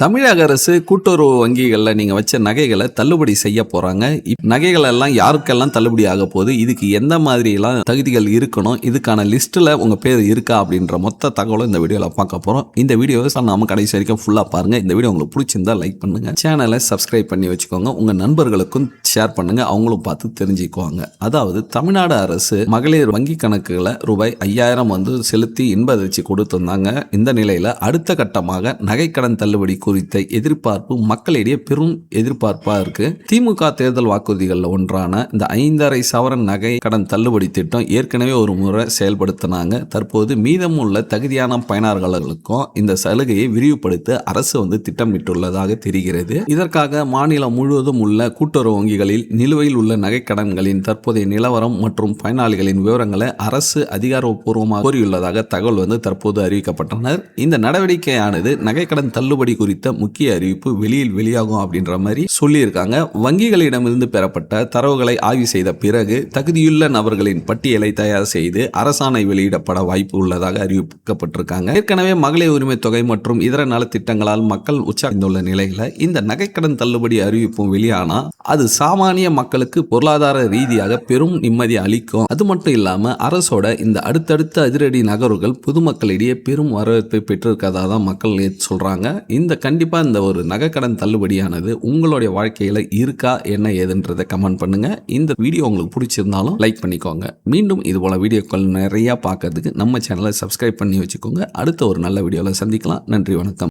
தமிழக அரசு கூட்டுறவு வங்கிகள்ல நீங்க வச்ச நகைகள தள்ளுபடி செய்ய போறாங்க. நகைகள் எல்லாம் யாருக்கெல்லாம் தள்ளுபடி ஆக போகுது? இதுக்கு எந்த மாதிரிலாம் தகுதிகள் இருக்கணும்? இதுக்கான லிஸ்ட்ல உங்க பேர் இருக்கா? அப்படின்ற மொத்த தகவலும் இந்த வீடியோல பார்க்க போறோம். இந்த வீடியோவை நாம கடைசி வரைக்கும் ஃபுல்லா பாருங்க. இந்த வீடியோ உங்களுக்கு பிடிச்சிருந்தா லைக் பண்ணுங்க. சேனலை சப்ஸ்கிரைப் பண்ணி வச்சுக்கோங்க. உங்க நண்பர்களுக்கும் ஷேர் பண்ணுங்க. அவங்களும் பார்த்து தெரிஞ்சுக்குவாங்க. அதாவது தமிழ்நாடு அரசு மகளிர் வங்கி கணக்குகளை ரூபாய் 5000 வந்து செலுத்தி இன்ப அதிர்ச்சி கொடுத்திருந்தாங்க. இந்த நிலையில அடுத்த கட்டமாக நகைக்கடன் தள்ளுபடி குறித்த எதிர்பார்ப்பு மக்களிடையே பெரும் எதிர்பார்ப்பா இருக்கு. திமுக தேர்தல் வாக்குறுதிகள் ஒன்றான இந்த 5.5 சவரன் நகை கடன் தள்ளுபடி திட்டம் ஏற்கனவே ஒரு முறை செயல்படுத்தினாங்க. தற்போது மீதமுள்ள தகுதியான பயனாளர்களுக்கும் இந்த சலுகையை விரிவுபடுத்த அரசு வந்து திட்டமிட்டுள்ளதாக தெரிகிறது. இதற்காக மாநிலம் முழுவதும் உள்ள கூட்டுறவு வங்கிகளில் நிலுவையில் உள்ள நகை கடன்களின் தற்போதைய நிலவரம் மற்றும் பயனாளிகளின் விவரங்களை அரசு அதிகாரப்பூர்வமாக கோரியுள்ளதாக தகவல் வந்து தற்போது அறிவிக்கப்பட்டனர். இந்த நடவடிக்கையானது நகைக்கடன் தள்ளுபடி குறித்த முக்கிய அறிவிப்பு வெளியாகும் அப்படின்ற மாதிரி சொல்லியிருக்காங்க. வங்கிகளிடமிருந்து பெறப்பட்ட தரவுகளை ஆய்வு செய்த பிறகு தகுதியுள்ள நபர்களின் பட்டியலை தயார் செய்து அரசாணை வெளியிடப்பட வாய்ப்பு உள்ளதாக அறிவிக்கப்பட்டிருக்காங்க. ஏற்கனவே மகளிர் உரிமை தொகை மற்றும் இதர நலத்திட்டங்களால் மக்கள் உற்சாகத்துள்ள நிலையில இந்த நகைக்கடன் தள்ளுபடி அறிவிப்பும் வெளியானா அது சாமானிய மக்களுக்கு பொருளாதார ரீதியாக பெரும் நிம்மதி அளிக்கும். அது மட்டும் இல்லாம அரசோட இந்த அடுத்தடுத்த அதிரடி நகர்வுகள் பொதுமக்களிடையே பெரும் வரவேற்பை பெற்றிருக்கதா தான் மக்கள் சொல்றாங்க. இந்த கண்டிப்பா இந்த ஒரு நகைக்கடன் தள்ளுபடியானது உங்களுடைய வாழ்க்கையில இருக்கா என்ன ஏதுன்றதை கமெண்ட் பண்ணுங்க. இந்த வீடியோ உங்களுக்கு பிடிச்சிருந்தாலும் லைக் பண்ணிக்கோங்க. மீண்டும் இது போல வீடியோக்கள் நிறைய பார்க்கறதுக்கு நம்ம சேனலை சப்ஸ்கிரைப் பண்ணி வச்சுக்கோங்க. அடுத்த ஒரு நல்ல வீடியோல சந்திக்கலாம். நன்றி, வணக்கம்.